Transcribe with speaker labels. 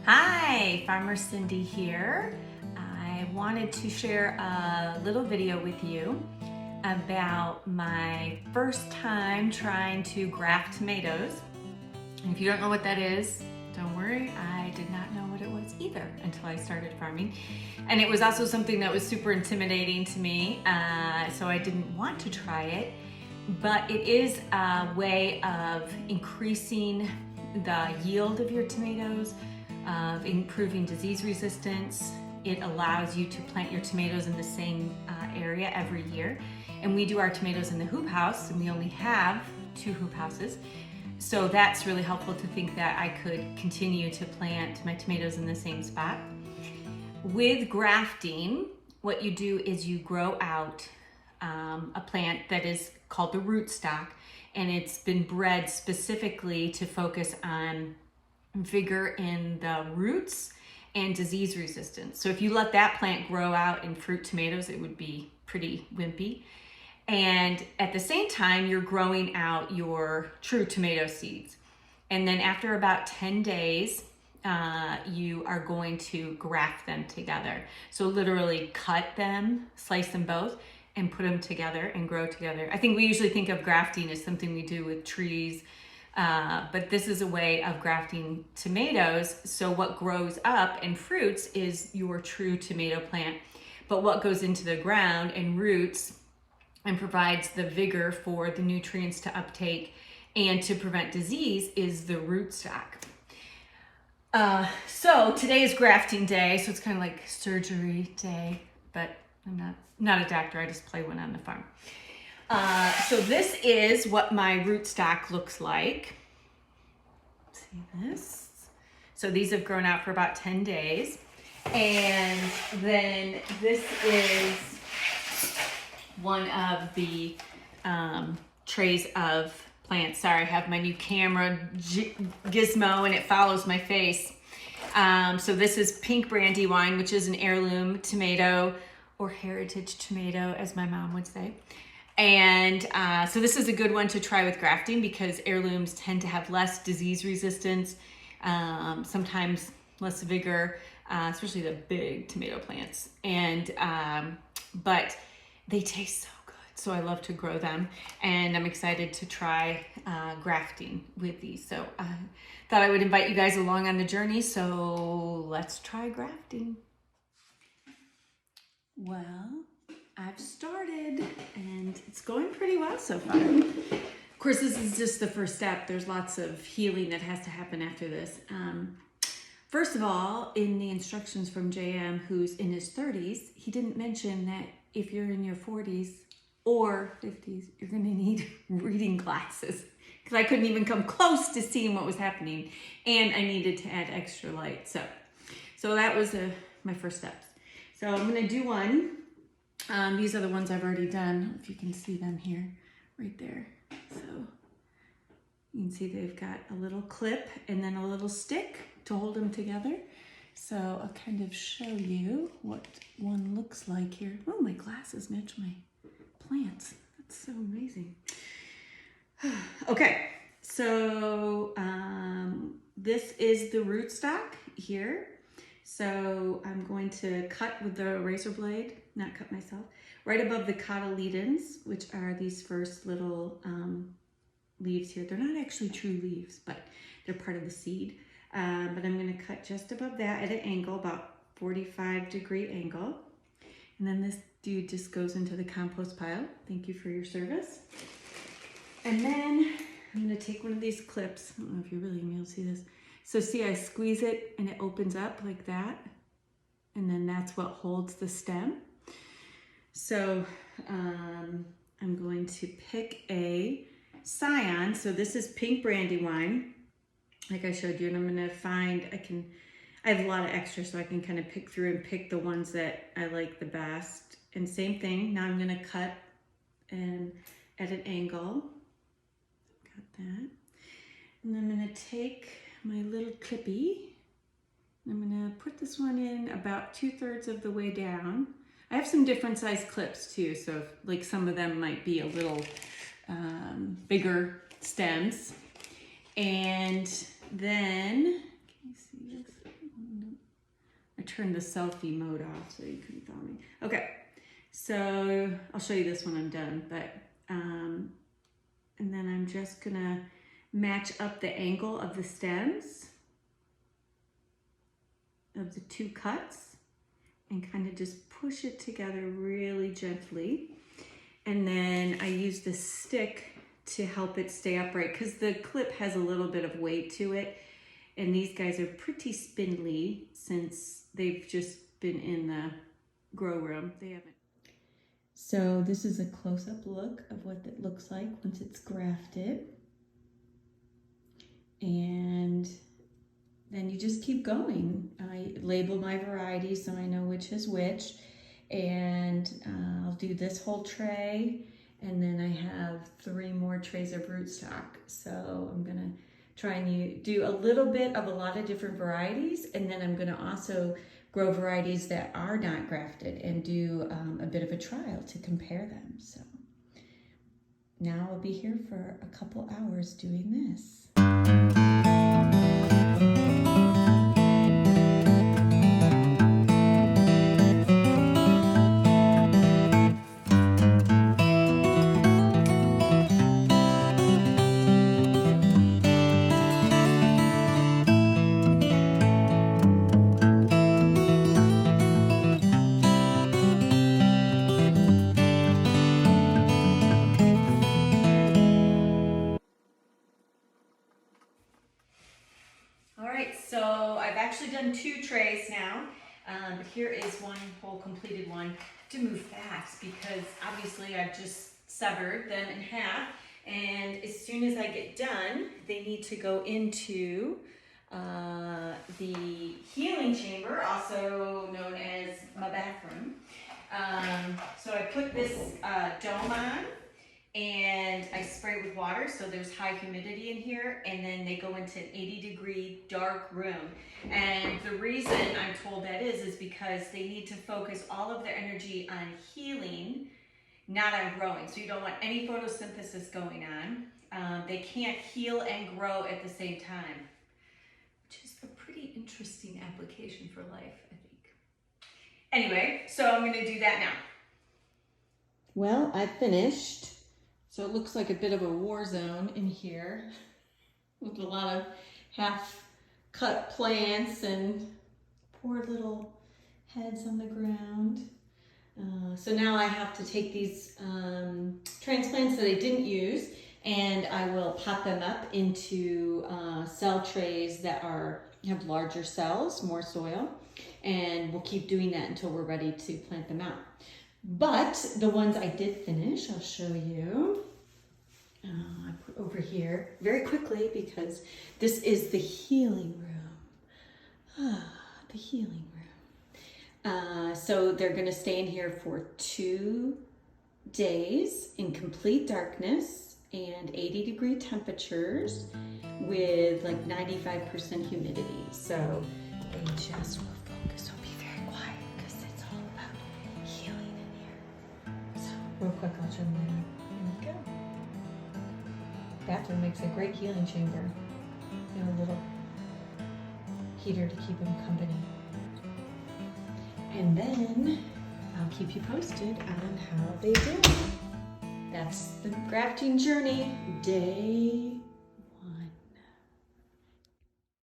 Speaker 1: Hi, Farmer Cindy here. I wanted to share a little video with you about my first time trying to graft tomatoes. And if you don't know what that is, don't worry, I did not know what it was either until I started farming. And it was also something that was super intimidating to me, so I didn't want to try it. But it is a way of increasing the yield of your tomatoes, of improving disease resistance. It allows you to plant your tomatoes in the same area every year. And we do our tomatoes in the hoop house, and we only have 2 hoop houses. So that's really helpful to think that I could continue to plant my tomatoes in the same spot. With grafting, what you do is you grow out a plant that is called the rootstock, and it's been bred specifically to focus on vigor in the roots and disease resistance. So if you let that plant grow out in fruit tomatoes, it would be pretty wimpy. And at the same time, you're growing out your true tomato seeds. And then after about 10 days, you are going to graft them together. So literally cut them, slice them both, and put them together and grow together. I think we usually think of grafting as something we do with trees, but this is a way of grafting tomatoes. So what grows up and fruits is your true tomato plant, but what goes into the ground and roots and provides the vigor for the nutrients to uptake and to prevent disease is the rootstock. So today is grafting day, so it's kind of like surgery day, but I'm not a doctor, I just play one on the farm. So this is what my rootstock looks like. See this? So these have grown out for about 10 days. And then this is one of the trays of plants. Sorry, I have my new camera gizmo and it follows my face. So this is pink brandywine, which is an heirloom tomato, or heritage tomato, as my mom would say. And so this is a good one to try with grafting because heirlooms tend to have less disease resistance, sometimes less vigor, especially the big tomato plants. And but they taste so good, so I love to grow them, and I'm excited to try grafting with these. So I thought I would invite you guys along on the journey, so let's try grafting. Well, I've started and it's going pretty well so far. Of course, this is just the first step. There's lots of healing that has to happen after this. First of all, in the instructions from JM, who's in his 30s, he didn't mention that if you're in your 40s or 50s, you're going to need reading glasses, because I couldn't even come close to seeing what was happening, and I needed to add extra light. So that was my first steps. So I'm going to do one. These are the ones I've already done. If you can see them here, right there. So you can see they've got a little clip and then a little stick to hold them together. So I'll kind of show you what one looks like here. Oh, my glasses match my plants. That's so amazing. Okay, so this is the rootstock here. So I'm going to cut with the razor blade, not cut myself, right above the cotyledons, which are these first little leaves here. They're not actually true leaves, but they're part of the seed. But I'm going to cut just above that at an angle, about 45-degree angle. And then this dude just goes into the compost pile. Thank you for your service. And then I'm going to take one of these clips. I don't know if you're really going to be able to see this. So see, I squeeze it and it opens up like that. And then that's what holds the stem. So I'm going to pick a scion. So this is pink brandywine, like I showed you. And I'm going to find, I have a lot of extra, so I can kind of pick through and pick the ones that I like the best. And same thing, now I'm going to cut and at an angle. Got that. And I'm going to take my little clippy. I'm going to put this one in about 2/3 of the way down. I have some different size clips too, so like some of them might be a little bigger stems. And then, can you see this? turned the selfie mode off so you couldn't follow me. Okay, so I'll show you this when I'm done, but, and then I'm just gonna match up the angle of the stems of the two cuts and kind of just push it together really gently. And then I use the stick to help it stay upright because the clip has a little bit of weight to it. And these guys are pretty spindly since they've just been in the grow room. They haven't. So this is a close-up look of what it looks like once it's grafted. And then you just keep going. I label my varieties so I know which is which. And I'll do this whole tray. And then I have 3 more trays of rootstock. So I'm gonna try and do a little bit of a lot of different varieties. And then I'm gonna also grow varieties that are not grafted and do a bit of a trial to compare them. So now I'll be here for a couple hours doing this. So I've actually done 2 trays now, but here is one whole completed one. I have to move fast because obviously I've just severed them in half, and as soon as I get done, they need to go into the healing chamber, also known as my bathroom. So I put this dome on, and I spray it with water so there's high humidity in here, and then they go into an 80-degree dark room. And the reason I'm told that is because they need to focus all of their energy on healing, not on growing. So you don't want any photosynthesis going on. They can't heal and grow at the same time, which is a pretty interesting application for life, I think. Anyway, so I'm gonna do that now. Well, I finished. So it looks like a bit of a war zone in here with a lot of half-cut plants and poor little heads on the ground. So now I have to take these transplants that I didn't use, and I will pot them up into cell trays that have larger cells, more soil, and we'll keep doing that until we're ready to plant them out. But the ones I did finish, I'll show you. I put over here very quickly because this is the healing room. The healing room. So they're going to stay in here for 2 days in complete darkness and 80-degree temperatures with like 95% humidity. So they just will focus. So be very quiet because it's all about healing in here. So real quick, I'll show them that. Here we go. Bathroom makes a great healing chamber. And a little heater to keep them company. And then I'll keep you posted on how they do. That's the grafting journey, day